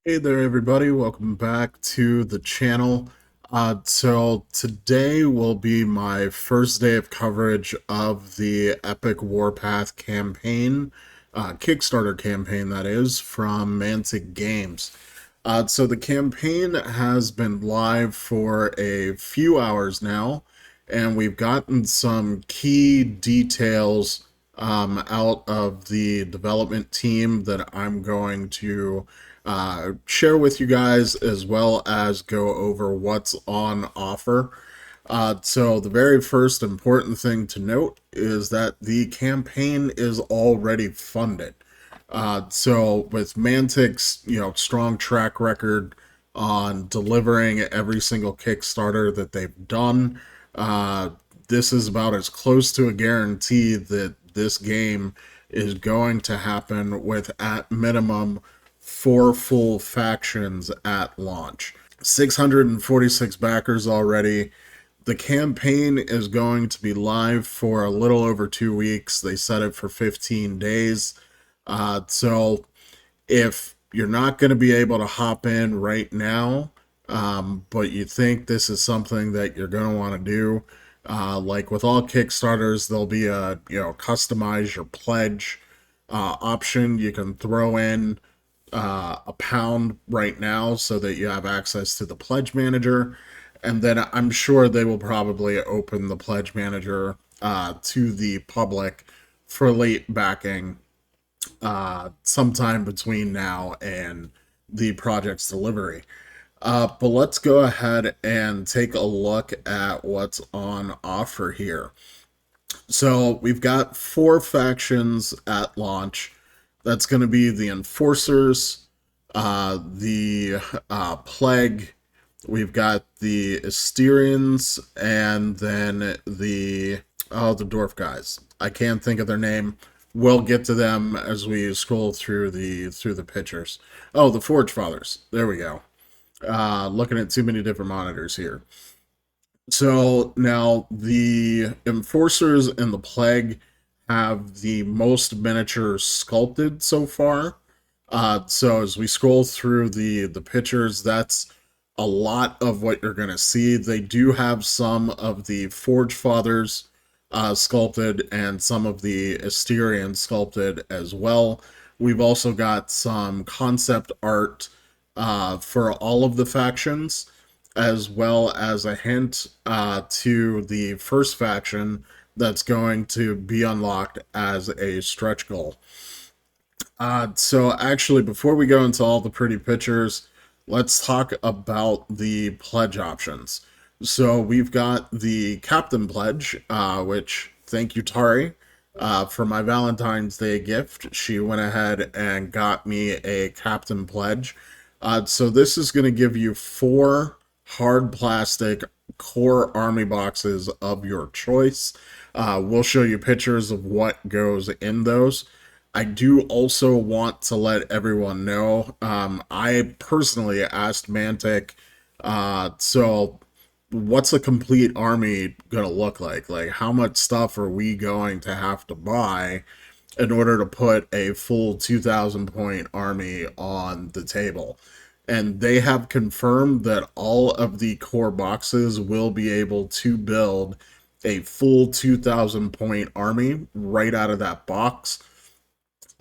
Hey there, everybody. Welcome back to the channel. So today will be my first day of coverage of the Epic Warpath campaign, Kickstarter campaign that is, from Mantic Games. So the campaign has been live for a few hours now, and we've gotten some key details out of the development team that I'm going to share with you guys, as well as go over what's on offer. So the very first important thing to note is that the campaign is already funded. So with Mantic's, strong track record on delivering every single Kickstarter that they've done, uh, this is about as close to a guarantee that this game is going to happen with, at minimum, 4 full factions at launch. 646 backers already. The campaign is going to be live for a little over 2 weeks. They set it for 15 days. So if you're not going to be able to hop in right now, but you think this is something that you're going to want to do, like with all Kickstarters, there'll be a customize your pledge option. You can throw in a pound right now so that you have access to the pledge manager, and then I'm sure they will probably open the pledge manager to the public for late backing sometime between now and the project's delivery. But let's go ahead and take a look at what's on offer here. So we've got 4 factions at launch. That's going to be the Enforcers, the Plague. We've got the Asterians, and then the dwarf guys. I can't think of their name. We'll get to them as we scroll through the pictures. Oh, the Forge Fathers. There we go. Looking at too many different monitors here. So now the Enforcers and the Plague have the most miniatures sculpted so far. So as we scroll through the pictures, that's a lot of what you're going to see. They do have some of the Forge Fathers sculpted and some of the Asterians sculpted as well. We've also got some concept art for all of the factions, as well as a hint to the first faction that's going to be unlocked as a stretch goal. So actually, before we go into all the pretty pictures, let's talk about the pledge options. So we've got the Captain Pledge, which, thank you, Tari, for my Valentine's Day gift. She went ahead and got me a Captain Pledge. So this is going to give you 4 hard plastic core army boxes of your choice. We'll show you pictures of what goes in those. I do also want to let everyone know, I personally asked Mantic, so what's a complete army going to look like? Like, how much stuff are we going to have to buy in order to put a full 2,000 point army on the table? And they have confirmed that all of the core boxes will be able to build a full 2,000 point army right out of that box.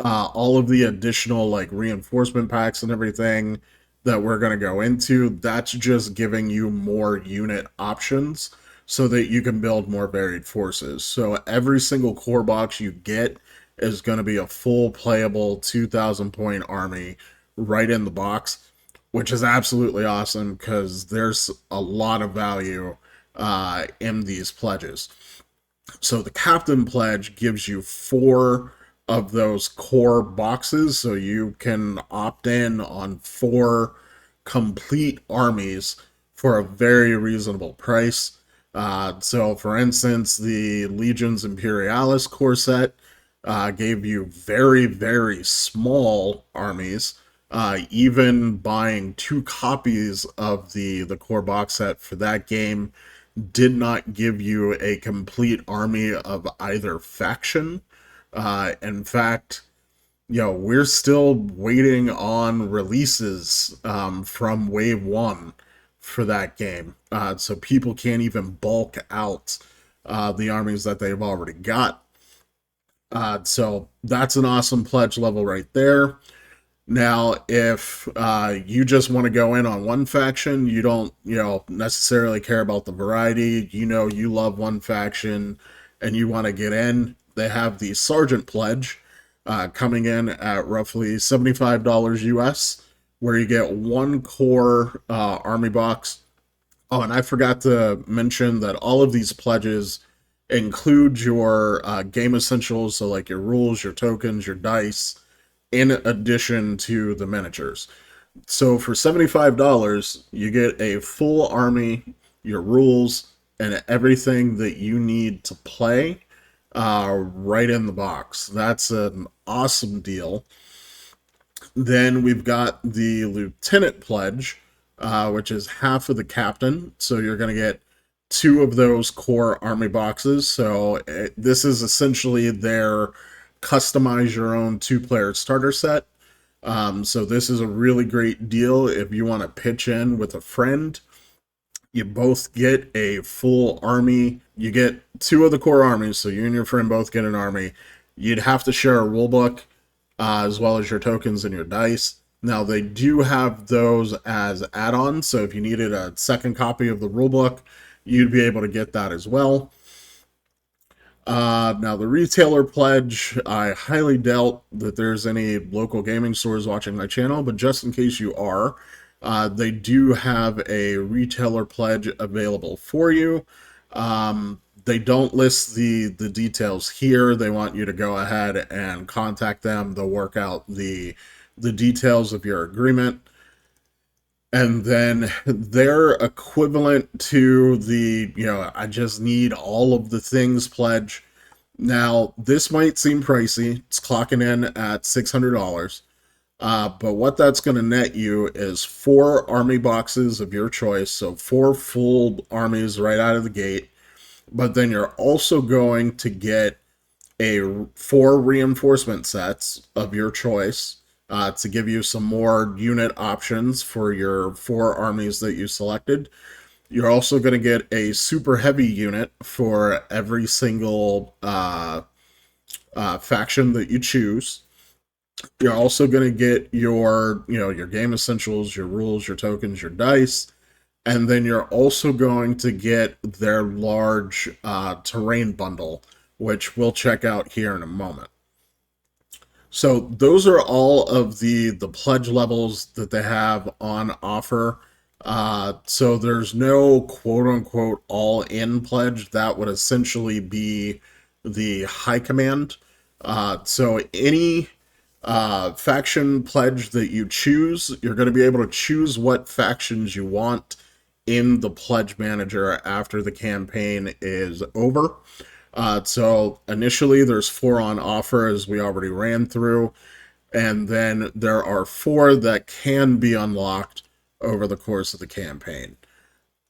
All of the additional like reinforcement packs and everything that we're going to go into, that's just giving you more unit options so that you can build more varied forces. So every single core box you get is going to be a full playable 2,000 point army right in the box, which is absolutely awesome because there's a lot of value in these pledges. So the Captain Pledge gives you 4 of those core boxes, so you can opt in on 4 complete armies for a very reasonable price. So, for instance, the Legions Imperialis core set gave you very, very small armies. Even buying 2 copies of the core box set for that game did not give you a complete army of either faction. In fact, we're still waiting on releases from Wave 1 for that game. So people can't even bulk out the armies that they've already got. So that's an awesome pledge level right there. Now, if you just want to go in on one faction, you don't, necessarily care about the variety, you love one faction and you want to get in, they have the Sergeant Pledge coming in at roughly $75 US, where you get one core army box. Oh, and I forgot to mention that all of these pledges include your game essentials, so like your rules, your tokens, your dice, in addition to the miniatures. So for $75, you get a full army, your rules, and everything that you need to play right in the box. That's an awesome deal. Then we've got the Lieutenant Pledge, which is half of the Captain. So you're going to get two of those core army boxes. So this is essentially their customize your own two-player starter set. So this is a really great deal if you want to pitch in with a friend. You both get a full army. You get two of the core armies, so you and your friend both get an army. You'd have to share a rulebook as well as your tokens and your dice. Now, they do have those as add-ons, so if you needed a second copy of the rulebook, you'd be able to get that as well. Now, the retailer pledge, I highly doubt that there's any local gaming stores watching my channel, but just in case you are, they do have a retailer pledge available for you. They don't list the details here. They want you to go ahead and contact them. They'll work out the details of your agreement. And then their equivalent to the, I just need all of the things pledge. Now, this might seem pricey. It's clocking in at $600. But what that's going to net you is 4 army boxes of your choice. So 4 full armies right out of the gate. But then you're also going to get 4 reinforcement sets of your choice. To give you some more unit options for your 4 armies that you selected. You're also going to get a super heavy unit for every single faction that you choose. You're also going to get your game essentials, your rules, your tokens, your dice, and then you're also going to get their large terrain bundle, which we'll check out here in a moment. So those are all of the pledge levels that they have on offer. So there's no quote-unquote all-in pledge. That would essentially be the high command. So any faction pledge that you choose, you're going to be able to choose what factions you want in the pledge manager after the campaign is over. So initially there's 4 on offer, as we already ran through, and then there are 4 that can be unlocked over the course of the campaign.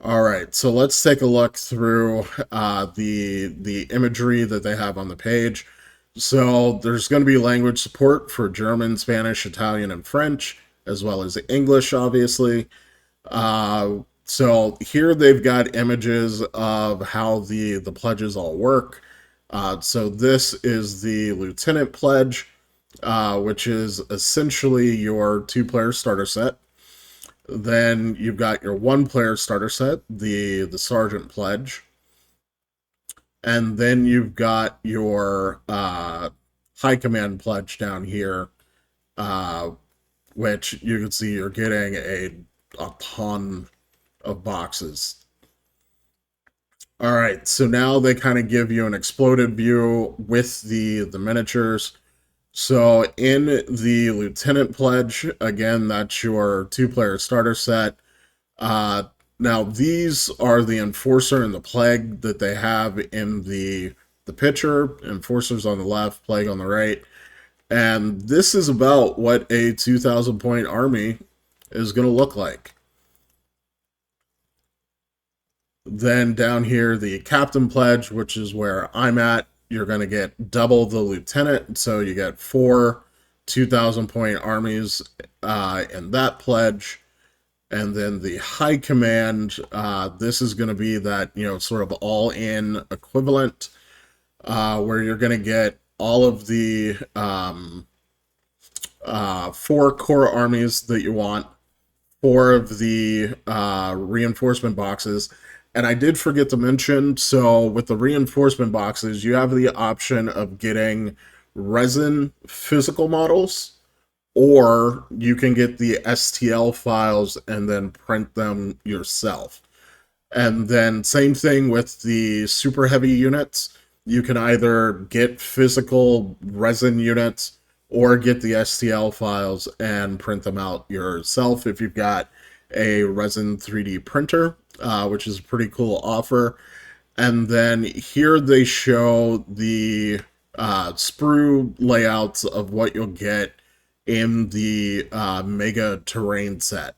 All right, so let's take a look through the imagery that they have on the page. So there's going to be language support for German, Spanish, Italian, and French, as well as English, obviously. So here they've got images of how the pledges all work. So this is the Lieutenant Pledge, which is essentially your 2-player starter set. Then you've got your 1-player starter set, the Sergeant Pledge. And then you've got your High Command Pledge down here, which you can see you're getting a ton of boxes. All right, so now they kind of give you an exploded view with the miniatures. So in the Lieutenant Pledge, again, that's your 2-player starter set. Now these are the Enforcer and the Plague that they have in the picture. Enforcer's on the left, Plague on the right. And this is about what a 2,000 point army is going to look like. Then down here, the Captain Pledge, which is where I'm at, you're going to get double the Lieutenant. So you get 4 2,000 point armies in that pledge. And then the high command, this is going to be that, sort of all-in equivalent, where you're going to get all of the 4 core armies that you want, 4 of the reinforcement boxes. And I did forget to mention, so with the reinforcement boxes, you have the option of getting resin physical models, or you can get the STL files and then print them yourself. And then same thing with the super heavy units. You can either get physical resin units or get the STL files and print them out yourself if you've got a resin 3D printer, which is a pretty cool offer. And then here they show the sprue layouts of what you'll get in the Mega Terrain set.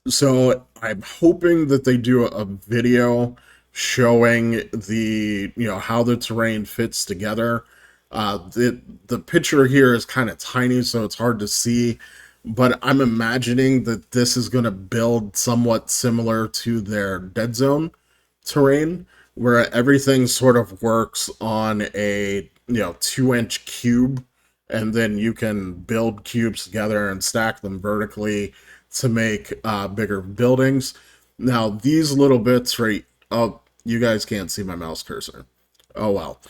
So I'm hoping that they do a video showing the, how the terrain fits together. The picture here is kind of tiny, so it's hard to see, but I'm imagining that this is going to build somewhat similar to their Dead Zone terrain, where everything sort of works on a 2-inch cube, and then you can build cubes together and stack them vertically to make bigger buildings. Now these little bits right, oh, you guys can't see my mouse cursor. Oh well.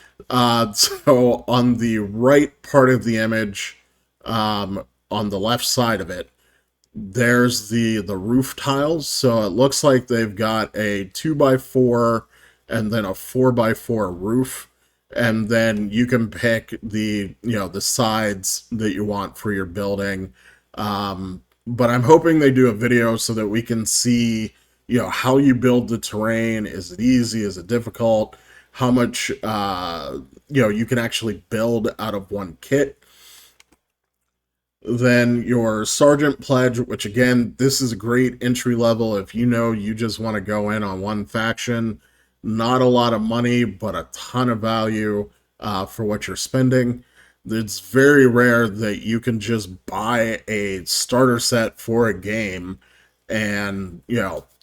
So on the right part of the image, on the left side of it, there's the roof tiles. So it looks like they've got a 2x4 and then a 4x4 roof, and then you can pick the the sides that you want for your building. But I'm hoping they do a video so that we can see how you build the terrain. Is it easy? Is it difficult? How much you can actually build out of one kit. Then your Sergeant Pledge, which again, this is a great entry level if you just want to go in on one faction. Not a lot of money, but a ton of value for what you're spending. It's very rare that you can just buy a starter set for a game and,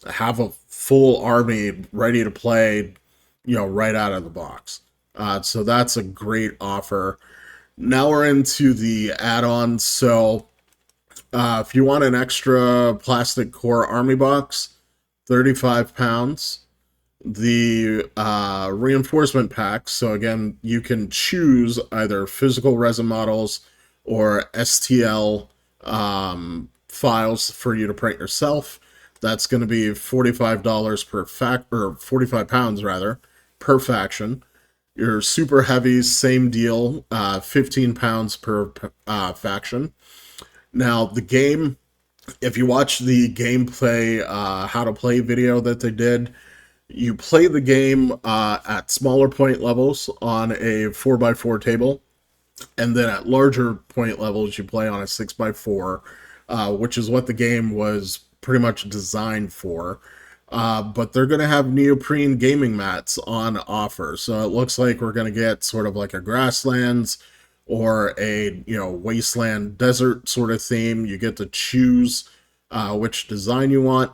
have a full army ready to play, right out of the box. So that's a great offer. Now we're into the add-ons. So if you want an extra plastic core army box, £35. The reinforcement packs, so again, you can choose either physical resin models or STL files for you to print yourself. That's going to be $45 per or £45 rather, per faction. Your super heavies, same deal, £15 per faction. Now the game, if you watch the gameplay how to play video that they did, you play the game at smaller point levels on a 4x4 table, and then at larger point levels you play on a 6x4, which is what the game was pretty much designed for. But they're going to have neoprene gaming mats on offer, so it looks like we're going to get sort of like a grasslands or a wasteland desert sort of theme. You get to choose which design you want.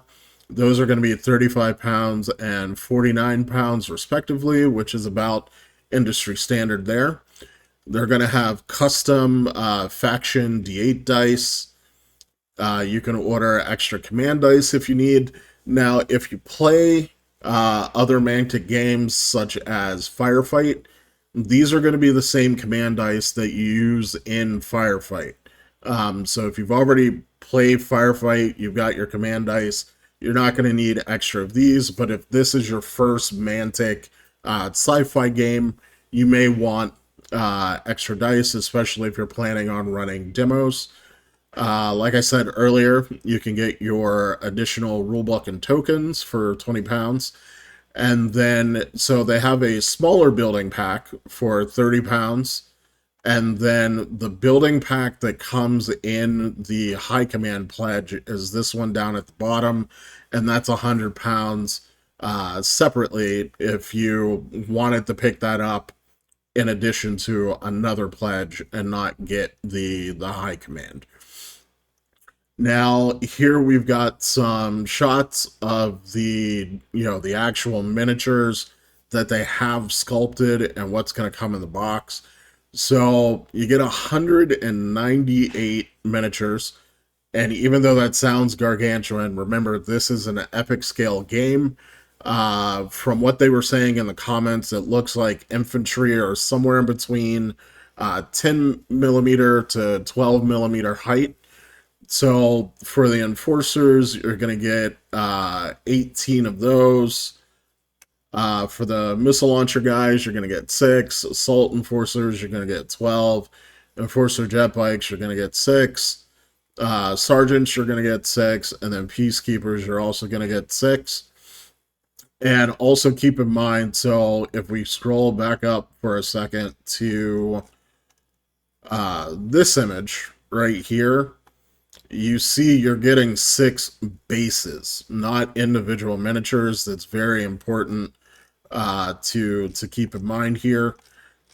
Those are going to be £35 and £49 respectively, which is about industry standard there. They're going to have custom faction D8 dice. You can order extra command dice if you need. Now, if you play other Mantic games such as Firefight, these are going to be the same command dice that you use in Firefight. So if you've already played Firefight, you've got your command dice, you're not going to need extra of these. But if this is your first Mantic sci-fi game, you may want extra dice, especially if you're planning on running demos. Like I said earlier, you can get your additional rulebook and tokens for £20. And then, so they have a smaller building pack for £30. And then the building pack that comes in the High Command Pledge is this one down at the bottom, and that's £100 separately if you wanted to pick that up in addition to another pledge and not get the high command. Now here we've got some shots of the actual miniatures that they have sculpted and what's going to come in the box. So you get 198 miniatures, and even though that sounds gargantuan, remember this is an epic scale game. From what they were saying in the comments, it looks like infantry are somewhere in between 10 millimeter to 12 millimeter height. So for the enforcers, you're going to get 18 of those. For the missile launcher guys, you're going to get 6. Assault enforcers, you're going to get 12. Enforcer jet bikes, you're going to get 6. Sergeants, you're going to get 6. And then peacekeepers, you're also going to get 6. And also keep in mind, so if we scroll back up for a second to this image right here, you see you're getting 6 bases, not individual miniatures. That's very important to keep in mind here.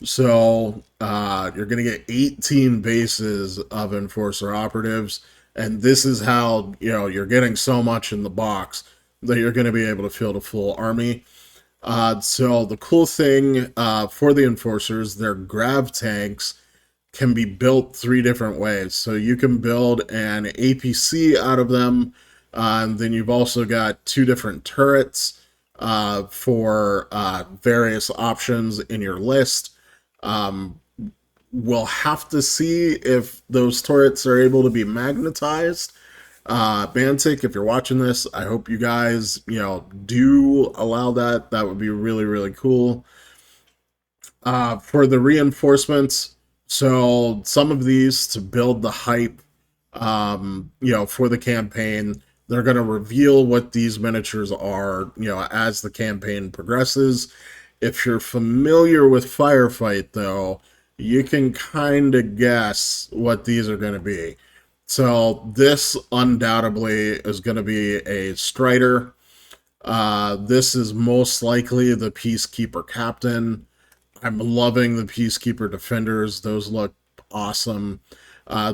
So you're going to get 18 bases of Enforcer operatives, and this is how you're getting so much in the box that you're going to be able to field a full army. So the cool thing for the Enforcers, their grav tanks can be built 3 different ways. So you can build an APC out of them, and then you've also got 2 different turrets for various options in your list. We'll have to see if those turrets are able to be magnetized. Bantic, if you're watching this, I hope you guys, do allow that. That would be really, really cool. For the reinforcements, so some of these to build the hype, for the campaign, they're going to reveal what these miniatures are, as the campaign progresses. If you're familiar with Firefight, though, you can kind of guess what these are going to be. So this undoubtedly is going to be a Strider. This is most likely the Peacekeeper Captain. I'm loving the Peacekeeper Defenders. Those look awesome.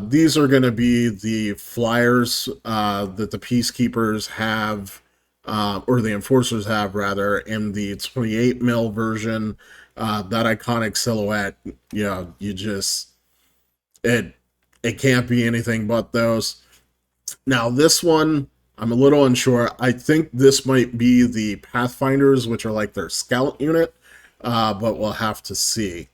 These are going to be the flyers that the Peacekeepers have, or the Enforcers have, rather, in the 28 mil version. That iconic silhouette, it can't be anything but those. Now, this one, I'm a little unsure. I think this might be the Pathfinders, which are like their scout unit, but we'll have to see.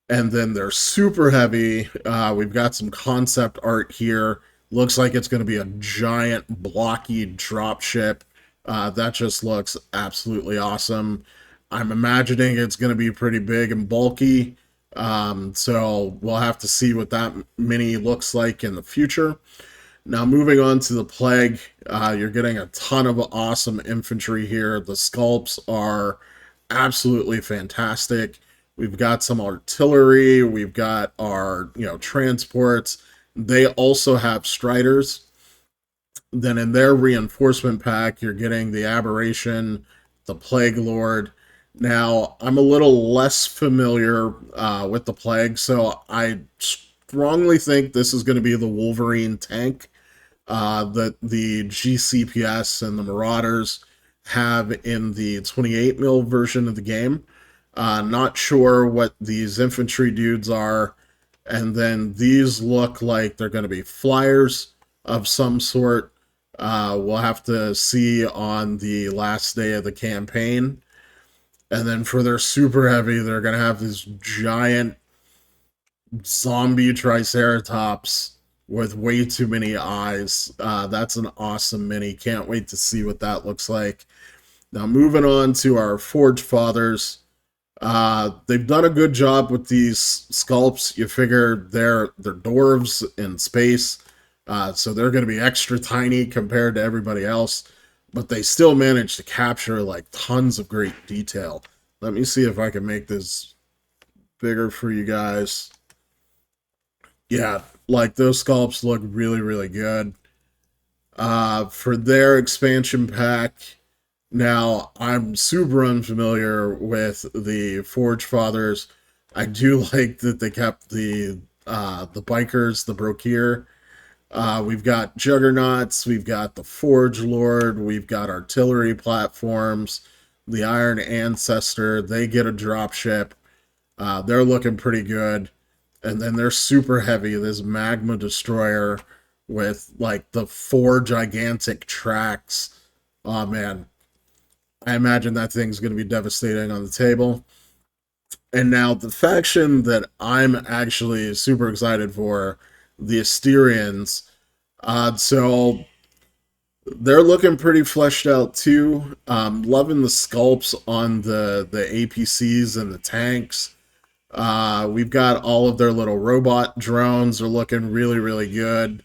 And then they're super heavy. We've got some concept art here. Looks like it's going to be a giant blocky dropship. That just looks absolutely awesome. I'm imagining it's going to be pretty big and bulky. So we'll have to see what that mini looks like in the future. Now, moving on to the Plague, you're getting a ton of awesome infantry here. The sculpts are absolutely fantastic. We've got some artillery. We've got our, transports. They also have Striders. Then in their reinforcement pack, you're getting the Aberration, the Plague Lord. Now, I'm a little less familiar with the Plague, so I strongly think this is going to be the Wolverine tank that the GCPS and the Marauders have in the 28 mil version of the game. Not sure what these infantry dudes are. And then these look like they're going to be flyers of some sort. We'll have to see on the last day of the campaign. And then for their super heavy, they're going to have this giant zombie Triceratops with way too many eyes. That's an awesome mini. Can't wait to see what that looks like. Now, moving on to our Forge Fathers. They've done a good job with these sculpts. You figure they're dwarves in space, so they're going to be extra tiny compared to everybody else, but they still manage to capture like tons of great detail. Let me see if I can make this bigger for you guys. Yeah, like those sculpts look really, really good. For their expansion pack, now I'm super unfamiliar with the Forge Fathers, I do like that they kept the bikers, the Brokir. We've got juggernauts, we've got the Forge Lord, we've got artillery platforms, the Iron Ancestor. They get a dropship. They're looking pretty good. And then they're super heavy. This Magma Destroyer with like the 4 gigantic tracks. Oh man, I imagine that thing's going to be devastating on the table. And now the faction that I'm actually super excited for, the Asterians. So they're looking pretty fleshed out too. Loving the sculpts on the APCs and the tanks. We've got all of their little robot drones are looking really, really good.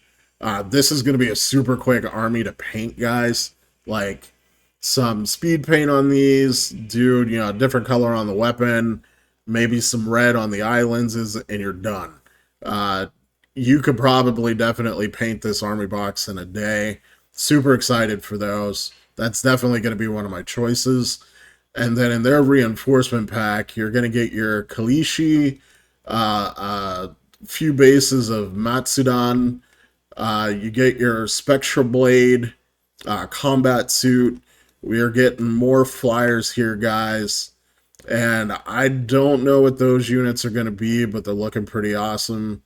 This is going to be a super quick army to paint, guys. Like some speed paint on these, dude, you know, different color on the weapon, maybe some red on the eye lenses, and you're done. Uh, you could probably definitely paint this army box in a day. Super excited for those. That's definitely going to be one of my choices. And then in their reinforcement pack, you're going to get your Kalishi, a few bases of Matsudan. You get your Spectral Blade, combat suit. We are getting more flyers here, guys. And I don't know what those units are going to be, but they're looking pretty awesome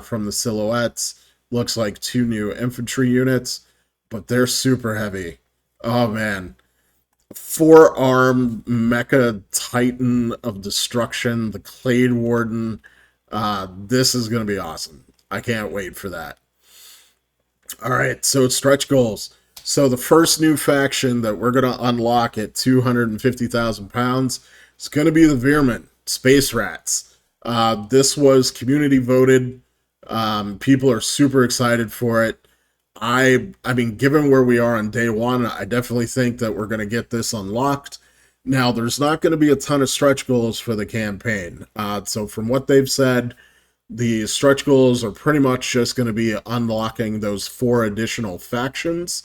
from the silhouettes. Looks like 2 new infantry units, but they're super heavy. Oh, man. 4-armed mecha titan of destruction, the Clade Warden. This is going to be awesome. I can't wait for that. All right, so it's stretch goals. So the first new faction that we're going to unlock at 250,000 pounds is going to be the Veermen, Space Rats. This was community voted. People are super excited for it. I mean, given where we are on day one, I definitely think that we're going to get this unlocked. Now, there's not going to be a ton of stretch goals for the campaign. So from what they've said, the stretch goals are pretty much just going to be unlocking those 4 additional factions.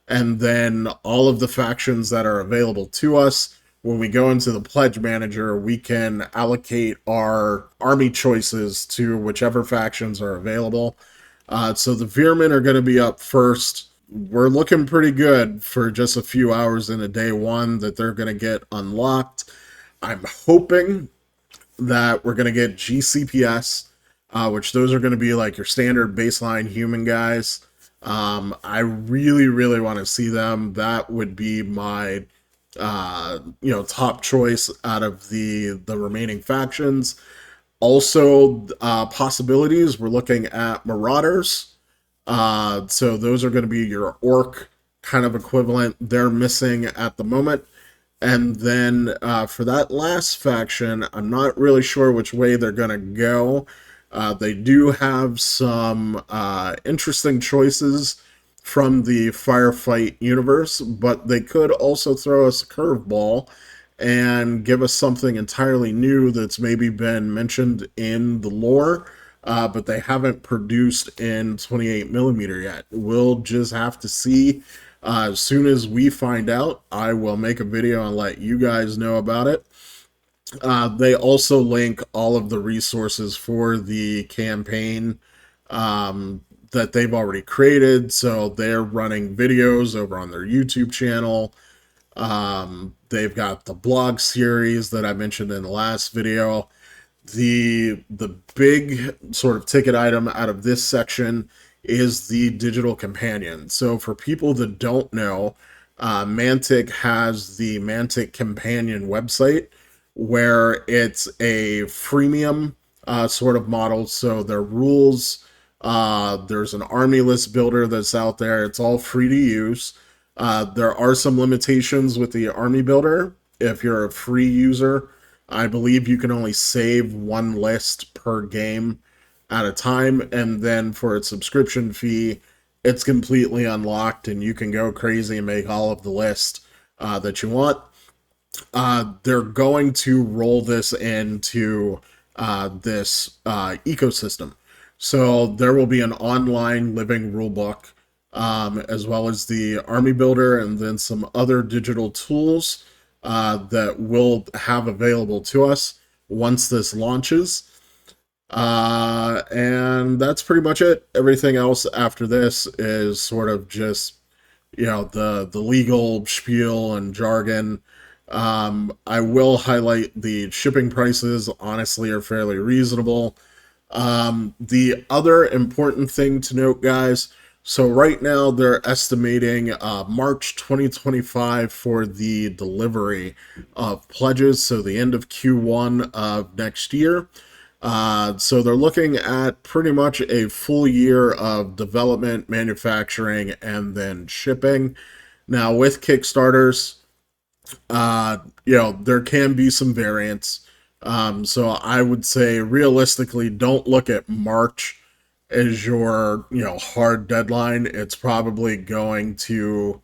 And then all of the factions that are available to us, when we go into the pledge manager, we can allocate our army choices to whichever factions are available. So the Veermen are going to be up first. We're looking pretty good for just a few hours into day one that they're going to get unlocked. I'm hoping that we're going to get GCPS, which those are going to be like your standard baseline human guys. I really, really want to see them. That would be my, top choice out of the remaining factions. Also, possibilities, we're looking at Marauders. So those are going to be your Orc kind of equivalent. They're missing at the moment. And then for that last faction, I'm not really sure which way they're going to go. They do have some interesting choices from the Firefight universe, but they could also throw us a curveball and give us something entirely new that's maybe been mentioned in the lore, but they haven't produced in 28mm yet. We'll just have to see. As soon as we find out, I will make a video and let you guys know about it. They also link all of the resources for the campaign that they've already created. So they're running videos over on their YouTube channel. They've got the blog series that I mentioned in the last video. The big sort of ticket item out of this section is the digital companion. So for people that don't know, Mantic has the Mantic Companion website, where it's a freemium sort of model. So their rules, there's an army list builder that's out there. It's all free to use. There are some limitations with the army builder. If you're a free user, I believe you can only save 1 list per game at a time. And then for its subscription fee, it's completely unlocked and you can go crazy and make all of the lists that you want. They're going to roll this into this ecosystem. So there will be an online living rulebook, as well as the army builder and then some other digital tools that we'll have available to us. once this launches. And that's pretty much it. Everything else after this is sort of just, the legal spiel and jargon. I will highlight the shipping prices, honestly, are fairly reasonable. The other important thing to note, guys, so right now they're estimating March 2025 for the delivery of pledges, so the end of Q1 of next year. So they're looking at pretty much a full year of development, manufacturing, and then shipping. Now, with Kickstarters, there can be some variance. So I would say realistically, don't look at March as your, hard deadline. It's probably going to,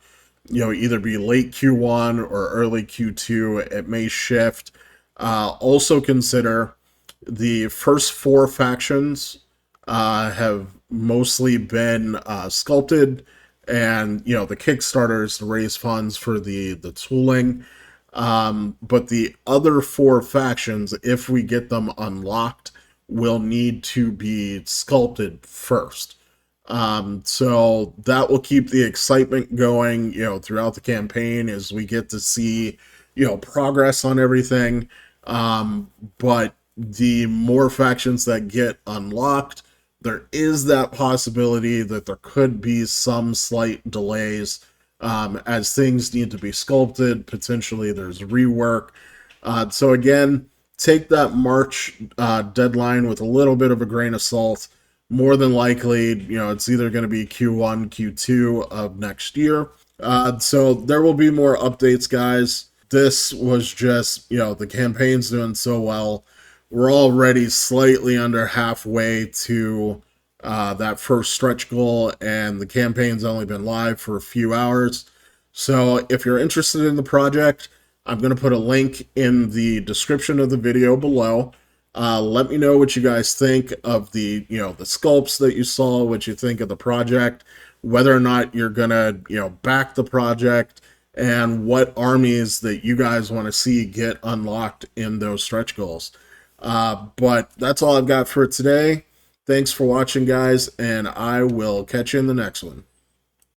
either be late Q1 or early Q2. It may shift. Also consider the first four factions have mostly been sculpted, and the Kickstarters to raise funds for the tooling. But the other four factions, if we get them unlocked, will need to be sculpted first. So that will keep the excitement going, throughout the campaign as we get to see, progress on everything. But the more factions that get unlocked, there is that possibility that there could be some slight delays as things need to be sculpted. Potentially there's rework. So again, take that March deadline with a little bit of a grain of salt. More than likely, it's either going to be Q1, Q2 of next year. So there will be more updates, guys. This was just, the campaign's doing so well. We're already slightly under halfway to that first stretch goal, and the campaign's only been live for a few hours. So if you're interested in the project, I'm going to put a link in the description of the video below. Let me know what you guys think of the sculpts that you saw, what you think of the project, whether or not you're going to, back the project, and what armies that you guys want to see get unlocked in those stretch goals. But that's all I've got for today. Thanks for watching, guys, and I will catch you in the next one.